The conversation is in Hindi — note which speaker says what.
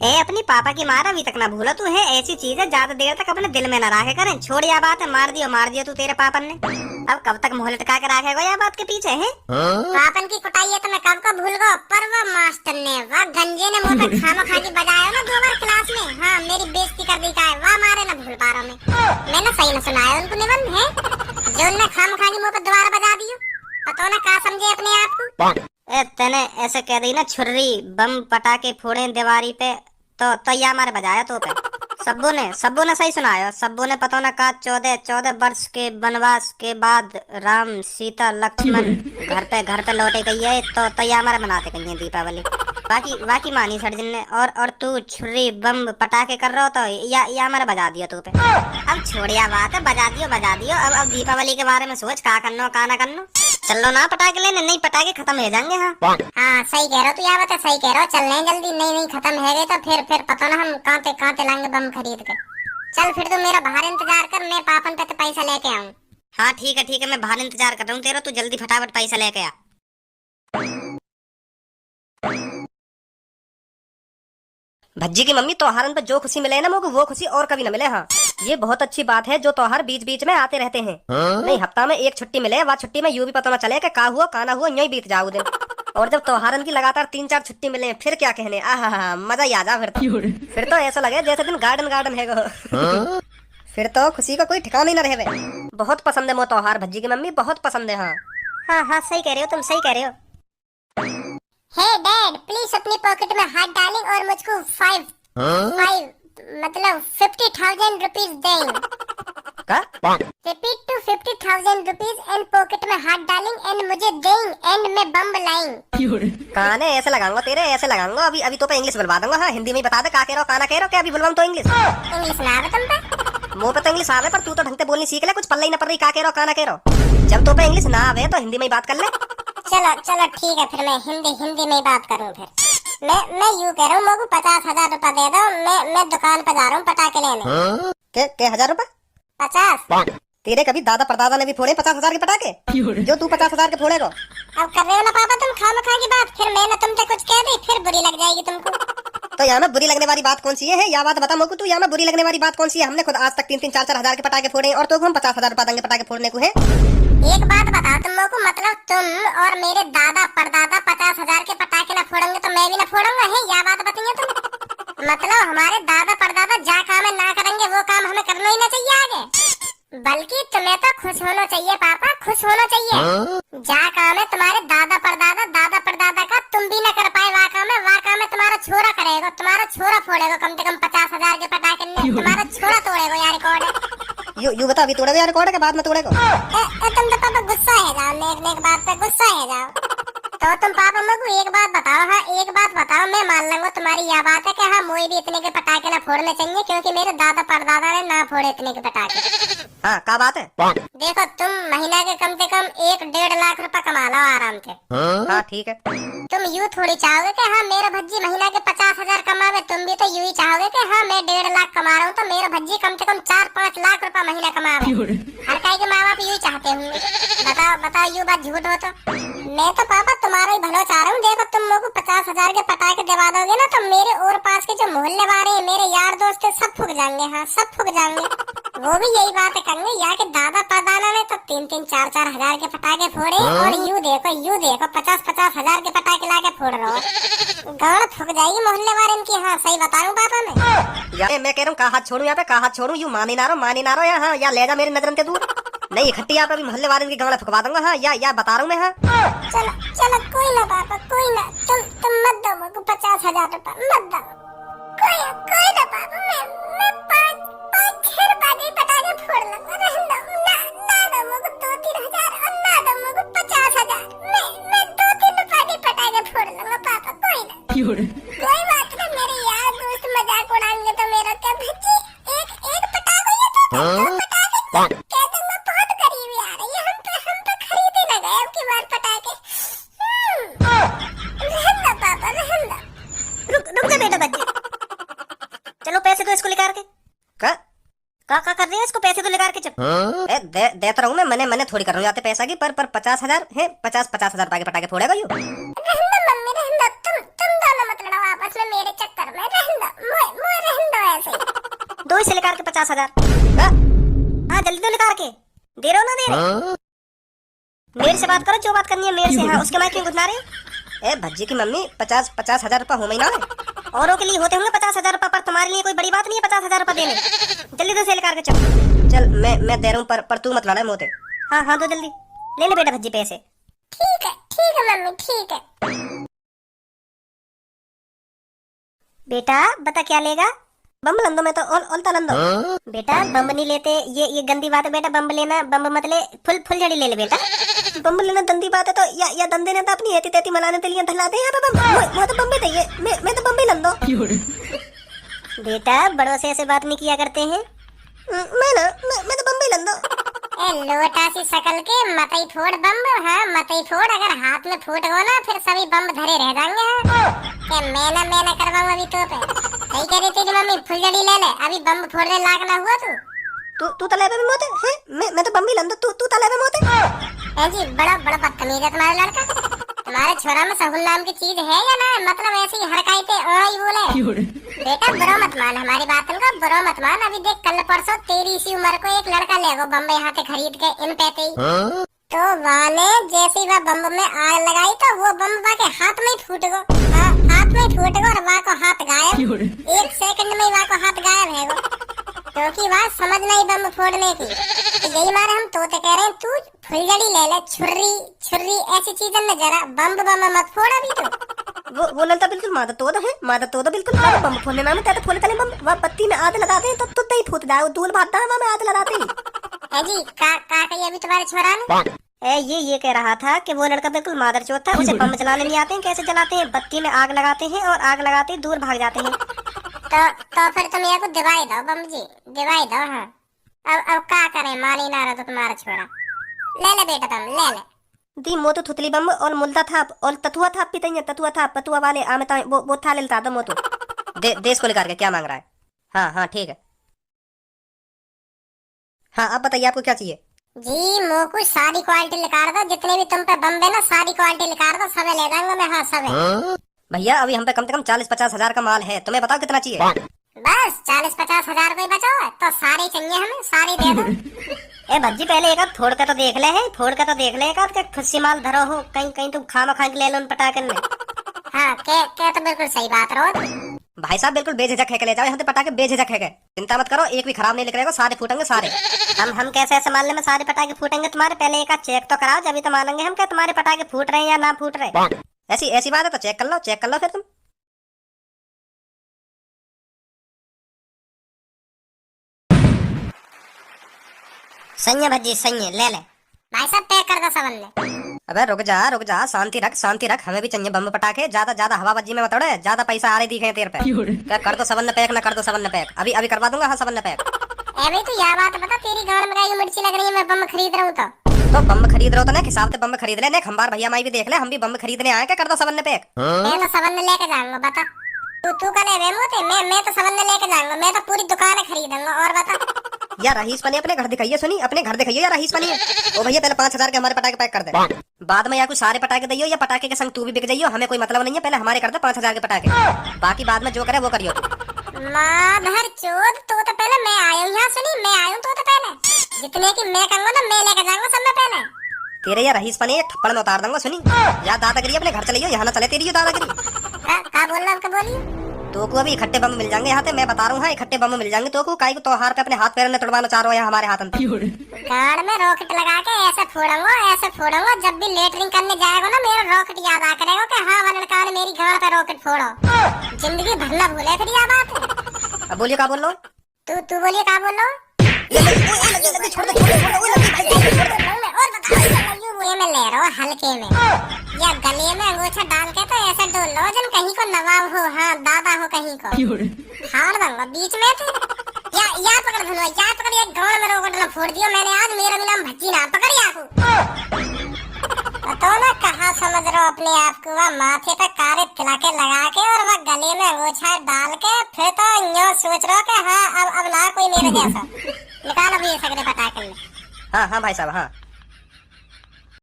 Speaker 1: ए अपनी पापा की मार अभी तक ना भूला तू है। ऐसी चीज है ज्यादा देर तक अपने दिल में न रखे करें। छोड़ या बात है, मार दियो तू तेरे पापन ने। अब कब तक मुंह लटका के रखेगा या बात के पीछे है?
Speaker 2: पापन की कुटाई है तो मैं कब को भूल गो, पर वो मास्टर ने वह गंजे ने मुंह पे खामखा की बजाया ना 2 बार क्लास में। हाँ मेरी बेइज्जती कर दी का है, वह मारे ना भूल पा रहा मैं। मैंने सही न सुनाया उनको निबंध है जो उनने खामखा की मुंह पे दोबारा बजा दियो। पता ना क्या समझे अपने आप को।
Speaker 1: ए तेने ऐसे कह दी ना छुर्री बम पटाखे फोड़े दीवारी पे तो या मारे बजाया तो पे। सब्बू ने सही सुनाया। सब्बू ने पता ना का 14 वर्ष के वनवास के बाद राम सीता लक्ष्मण घर पे लौटे गई है तो या हमारे मनाते गई है दीपावली। बाकी मानी सर्जन ने। और तू छुरी बम पटाखे कर रहा हो तो या हमारे बजा दिया तू पे। अब छोड़िया बात है, बजा दियो। अब दीपावली के बारे में सोच का करनो का ना करनो। चलो ना पटाखे लेने, नहीं पटाखे खत्म हो जाएंगे।
Speaker 2: हाँ सही कह रहे हो तू, या बात है सही कह रहे हो। चल रहे जल्दी, नहीं खत्म है गए तो फिर पता ना हम कांटे लाएंगे बम खरीद कर। चल फिर तू मेरा बाहर इंतजार कर, मैं पापन पे तो पैसा लेके आऊँ।
Speaker 1: हाँ ठीक है मैं बाहर इंतजार कर रहा हूँ तेरा। तू जल्दी फटाफट पैसा लेके आ। भज्जी की मम्मी त्योहारन पे जो खुशी मिले ना मुझको वो खुशी और कभी न मिले। हाँ ये बहुत अच्छी बात है जो त्योहार बीच बीच में आते रहते हैं। नहीं हफ्ता में एक छुट्टी मिले, वह छुट्टी में यूं भी पता न चले कि का हुआ का ना हुआ, यूं ही बीत जाओ दिन। और जब त्योहारन की लगातार 3-4 छुट्टी मिले फिर क्या कहने, आहा मजा ही आ जा। फिर तो ऐसा लगे जैसे दिन गार्डन है गो। फिर तो खुशी का कोई ठिकाना ही न रहे। बहुत पसंद है मो त्योहार भज्जी की मम्मी, बहुत पसंद है। हाँ सही कह रहे हो तुम, सही कह रहे हो।
Speaker 2: हे डैड प्लीज अपनी पॉकेट में हाथ डालें और मुझको 5 मतलब 50,000 रुपीज दें। Repeat to 50,000 rupees and pocket में हाथ डालें एंड मुझे दें एंड मैं बम लाएं।
Speaker 1: काने ऐसे लगाऊंगा तेरे, ऐसे लगाऊंगा। अभी तो पे इंग्लिश बुलवा दूंगा। हाँ हिंदी में ही बता दे का कह रहा हो काना कह रहा हो, क्या अभी बुलवाऊं तो इंग्लिश
Speaker 2: ना आवे तुम पे।
Speaker 1: मुंह पे तो इंग्लिश आवे पर तू तो ढंग से बोलनी सीख ले। कुछ पल्ले ही न पड़ रही का कह रहा हो काना कह रहा हो। जब तो पे इंग्लिश ना आवे तो हिंदी में ही बात कर ले।
Speaker 2: चलो ठीक है फिर मैं हिंदी में ही बात करूँ। फिर मैं यूँ कह रहा हूँ मुझको 50,000 रुपए दे दो। मैं दुकान पे जा रहा हूँ पटाखे लेने।
Speaker 1: के 1000 रुपए?
Speaker 2: 50।
Speaker 1: तेरे कभी दादा परदादा ने भी फोड़े 50,000 के पटाखे जो तू 50,000 के फोड़ेगा?
Speaker 2: अब कर रहे हो ना पापा तुम खामखा की बात, फिर मैं ना तुमसे कुछ कह दी फिर बुरी लग जाएगी तुमको।
Speaker 1: तो यहाँ में बुरी लगने वाली बात कौन सी है? या बात बता मुझको तू, यहाँ में बुरी लगने वाली बात कौन सी है? हमने खुद आज तक 3-4 हजार के पटाखे फोड़े और तो हम 50,000 रुपए देंगे पटाखे फोड़ने को है।
Speaker 2: एक बात बताओ तुम लोगों को, मतलब तुम और मेरे दादा परदादा 50,000 के पटाखे ना फोड़ेंगे तो मैं भी ना फोड़ूंगा है? या बात बताइए तुम। मतलब हमारे दादा परदादा जा काम ना करेंगे वो काम हमें करना ही ना चाहिए आगे, बल्कि तुम्हें तो खुश होना चाहिए पापा, खुश होना चाहिए। जा काम है तुम्हारे दादा परदादा का तुम भी ना कर पाए वह काम है तुम्हारा छोरा करेगा, तुम्हारा छोरा फोड़ेगा कम से कम 50,000 के पटाखे तुम्हारा छोरा तोड़ेगा यार। रिकॉर्ड है
Speaker 1: यू बता अभी तोड़ेगा यार रिकॉर्ड के बाद में तोड़ेगा?
Speaker 2: तुम तो पापा गुस्सा है जाओ, नेक बात पे गुस्सा है जाओ। तो तुम पापा मुझको एक बात बताओ। हाँ एक बात बताओ, मैं मान लूंगा तुम्हारी यह बात है कि हाँ मुझे भी इतने के पटाखे ना फोड़ने चाहिए क्योंकि मेरे दादा परदादा ने ना फोड़े इतने के पटाखे।
Speaker 1: हाँ क्या बात है?
Speaker 2: देखो तुम महीना के कम से कम 1-1.5 लाख रुपए कमा लो आराम से।
Speaker 1: हाँ ठीक है।
Speaker 2: तुम यूँ थोड़ी चाहोगे कि हाँ मेरा भज्जी महीना के 50,000 कमावे, तुम भी तो यूँ ही चाहोगे कि हाँ मैं 1.5 लाख कमा रहा हूँ तो मेरा भज्जी कम से कम 4-5 लाख रुपए महीना कमावे। हर कहीं के माँ बाप यू चाहते होंगे। बताओ यू बात झूठ हो तो? मैं तो पापा तुम्हारा ही भला चाह रहा हूँ। देखो तुम लोग 50,000 के पटाखे दिवा दोगे ना तो मेरे और पास के जो मोहल्ले वाले हैं, मेरे यार दोस्त है, सब फूक जाएंगे। हाँ सब फूक जाएंगे। वो भी यही बात करेंगे या कि दादा परदादा ने तो 3-4 हजार के पटाखे फोड़े और यू देखो 50 हजार के पटाखे लाके फोड़ रहा हो। गाड़ फूक जाएगी मोहल्ले वाले की। हाँ सही बता रहा हूँ पापा मैं।
Speaker 1: मैं कह रहा हूँ का हाथ छोड़ू यहाँ पे, का हाथ छोड़ू? यू मानी ना रहो यहाँ या ले जा मेरी नजर से दूर। नहीं इकट्ठी यहाँ पे भी मोहल्ले वाले की गाड़ फुकवा दूंगा। हाँ या बता रहा हूँ मैं। हाँ
Speaker 2: चलो कोई ना पापा कोई ना, तुम मत दो मुझको 50,000 रुपए, मत दो कोई ना पापा। मैं 5-6 रुपए के पटाखे फोड़ लूंगा। ना दो मुझको 2-3 हजार और ना दो मुझको 50,000। मैं 2-3 रुपए के पटाखे फोड़ लूंगा पापा, कोई बात ना। मेरे यार दोस्त मजाक उड़ाएंगे तो मेरा क्या भज्जी एक पटाखा ये तो पटाखे कहते मैं बहुत करीब आ रही है। हम तो खरीद ही ना गए अब की बार पटाखे। रहना पापा रहना।
Speaker 1: रुक जा बेटा बच्चे, चलो पैसे तो इसको लेकर के। का कर रही है इसको? पैसे तो लेकर के चल। देता रहूं मैं, मने थोड़ी कर रहा हूँ जाते पैसा की। पर 50,000 है, 50,000 रुपए के पटाखे फोड़ेगा यू।
Speaker 2: रहना मम्मी रहना, तुम दोनों मत लड़ो आपस बस में मेरे चक्कर में रहन दो, मुझे रहन दो ऐसे।
Speaker 1: दो इसे निकाल के 50,000। हाँ जल्दी दो निकाल के। दे रहे हो ना दे रहे? मेरे से बात करो जो बात करनी है मेरे से। हाँ उसके माइक क्यों गुदना रहे? ए भज्जी की मम्मी 50,000 रुपए हो महीना में। औरों के लिए होते होंगे 50,000 रुपए, पर तुम्हारे लिए कोई बड़ी बात नहीं है 50,000 रुपए देने। जल्दी दो सेल करके चल। चल मैं दे रहा हूँ, पर तू मत लाना मोते। हाँ हाँ दो जल्दी। ले ले बेटा भज्जी पैसे।
Speaker 2: ठीक है मम्मी ठीक है।
Speaker 1: बेटा बता क्या लेगा? बम लंदो में तो ओलता लंदो। बेटा बम नहीं लेते, ये गंदी बात है बेटा। बम लेना, बम मत ले, फुल झड़ी ले ले बेटा। बम लेना गंदी बात है तो या दंदे ने तो अपनी हेती तेती मलाने के लिए धला दे। यहाँ पे बम वो तो बम भी चाहिए। मैं तो बम भी लंदो। बेटा बड़ों से ऐसे बात नहीं किया करते हैं। मैं तो बम भी लंदो।
Speaker 2: ए लोटा सी शकल के मत ही फोड़ बम। हाँ मत ही फोड़, अगर हाथ में फूट गो ना फिर सभी बम धरे रह जाएंगे। हाँ मैं ना करवाऊँ अभी तो पे। सही कह रही तेरी मम्मी, फुलझड़ी ले ले, अभी बम फोड़ने लायक ना हुआ
Speaker 1: तू तले पे मोते हैं। मैं तो बम भी लंदो, तू तले पे मोते।
Speaker 2: है जी बड़ा बदतमीज है तुम्हारा लड़का। तुम्हारे छोरा में सहूल नाम की चीज है या ना? मतलब ऐसी हरकतें ही बोले। बेटा बुरा मत मान हमारी बात का, बुरा मत मान। अभी देख कल परसों तेरी इसी उम्र को एक लड़का ले गो बम्बई यहाँ से खरीद के इन पैसे ही। तो वाने जैसे ही वह बम में आग लगाई तो वो बम वहाँ के हाथ में ही फूट गो। हाँ हाथ में फूट गो और वहाँ को हाथ गायब। 1 सेकंड में वहाँ को हाथ गायब है गो, क्योंकि वहाँ समझ नहीं बम फोड़ने की। तो यही मारे हम तोते कह रहे हैं तू फुलझड़ी ले ले, छुर्री ऐसी चीजें में जरा बम मत फोड़ अभी तो।
Speaker 1: वो नलता बिल्कुल मादा तो बिल्कुल बम फोड़ने में तो फोड़ तले बम वह पत्ती में आग लगाते हैं तो ही फूट जाए। वो दूर भागता है में आग लगाते ही।
Speaker 2: है जी का कही अभी तुम्हारे छोरा ने?
Speaker 1: ये कह रहा था कि वो लड़का बिल्कुल मादर चौथ था, उसे बम जलाने नहीं आते हैं। कैसे जलाते हैं? बत्ती में आग लगाते हैं और आग लगाते ही दूर भाग जाते हैं।
Speaker 2: तो फिर तुम ये को दिवाई दो बम जी, दिवाई दो। हाँ अब क्या करें, मानी ना रहा तो तुम्हारा छोरा। ले ले बेटा बम ले ले।
Speaker 1: दी मोतु थुतली बम और मुल्दा था और ततुआ था पितैया ततुआ था पतुआ वाले आमता वो था लेता दो मोतु। देश को लेकर के क्या मांग रहा है? हाँ ठीक है। हाँ अब बताइए आपको क्या चाहिए?
Speaker 2: जी मोको सारी क्वालिटी लिखा दो, जितने भी तुम पे बम है ना सारी क्वालिटी लिखा दो, सब ले जाऊंगा मैं। हाँ सब।
Speaker 1: भैया अभी हम पे कम से कम 40-50 हजार का माल है, तुम्हें बताओ कितना चाहिए?
Speaker 2: बस 40-50 हजार कोई बचा है तो सारे चाहिए हमें, सारे दे दो।
Speaker 1: ए भज्जी पहले एक आध फोड़ के तो देख ले है, फोड़ के तो देख ले एक आध के खुशी माल धरो हो कहीं तुम खामा खा के ले लो उन पटाखे में।
Speaker 2: हाँ क्या तो बिल्कुल सही बात रहो
Speaker 1: भाई साहब, बिल्कुल बेझिझक है के ले जाओ यहाँ से पटाखे, बेझिझक है। चिंता मत करो, एक भी खराब नहीं निकलेगा, सारे फूटेंगे सारे। हम कैसे ऐसे मानने में सारे पटाखे फूटेंगे तुम्हारे? पहले एक आध चेक तो कराओ जब तो मानेंगे हम क्या तुम्हारे पटाखे फूट रहे हैं या ना फूट रहे। ऐसी बात है तो चेक कर लो फिर तुम। सही है भज्जी सही है, ले ले
Speaker 2: भाई साहब पैक कर दो सबन ने।
Speaker 1: अबे रुक जा, शांति रख। हमें भी चाहिए बम पटाखे, ज्यादा हवाबाजी में मत उड़े, ज्यादा पैसा आ रही दिखे तेरे पे। क्या कर दो सबन ने पैक, ना कर दो सबन ने पैक, अभी करवा दूंगा। हाँ सबन ने पैक।
Speaker 2: ए भाई तू यह बात बता, तेरी गाड़ में गाय मिर्ची लग रही है, मैं बम खरीद रहा हूँ
Speaker 1: तो बम खरीद रहे हो तो ना हिसाब से बम खरीद ले। खंबार भैया माई भी देख ले, हम भी बम खरीदने आए। क्या कर दो सबन ने पैक?
Speaker 2: मैं तो सबन ने लेके जाऊंगा। बता तू कने वे मोते, मैं तो सबन ने लेके जाऊंगा। मैं तो पूरी दुकान खरीदूंगा। और बता
Speaker 1: या रहीस पनी अपने घर दिखाइए, सुनी अपने घर दिखाइए या रहीस पनी। ओ भैया पहले 5,000 के हमारे पटाखे पैक कर दे, बाद में या कुछ सारे पटाखे दियो या पटाखे के संग तू भी बिक जाइयो, हमें कोई मतलब नहीं है। पहले हमारे कर दे 5,000 के पटाखे, बाकी बाद में जो करे वो करियो।
Speaker 2: माधर चोद तो पहले मैं आया हूँ यहाँ, सुनी मैं आया हूँ तो पहले जितने की मैं कहूँगा ना मैं लेके जाऊंगा सब में पहले।
Speaker 1: तेरे या रहीस पनी एक थप्पड़ में उतार दूंगा, सुनी। या दादागिरी अपने घर चलियो, यहाँ ना चले तेरी दादागिरी।
Speaker 2: क्या बोल रहा बोलिए।
Speaker 1: तो को अभी इकट्ठे बम मिल जाएंगे यहाँ पे, मैं बता रहा हूँ। हाँ इकट्ठे बम मिल जाएंगे तो को काई को त्योहार पे अपने हाथ पैर में तुड़वाना चाह रहे हो हमारे हाथ में।
Speaker 2: गाड़ में रॉकेट लगा के ऐसे फोड़ूंगा जब भी लेटरिंग करने जाएगा ना मेरा रॉकेट याद आ करेगा कि हाँ वो लड़का ने मेरी गाड़ पे रॉकेट फोड़ो। जिंदगी भर ना भूले फिर यह बात है।
Speaker 1: अब बोलिए क्या बोल लो?
Speaker 2: तू बोलिए क्या बोल लो? मैं ले रहा हूँ हल्के में या गले में अंगूठा डाल के तो ऐसे डोल लो जन कहीं को नवाब हो, हाँ दादा हो कहीं को, हार दूंगा बीच में थे। या पकड़ धुनो, या पकड़, एक गाँव में रोकट ना फोड़ दियो मैंने आज। मेरा भी नाम भज्जी ना पकड़ याकू। तो ना कहाँ समझ रहे हो अपने आप को? वह माथे पे कारे तिलके लगा के और वह गले में अंगूठा डाल के फिर तो यूँ सोच रहे हो कि हाँ अब ना कोई मेरे जैसा। निकालो भी ये सगरे पटाखे में।
Speaker 1: हाँ भाई साहब हाँ।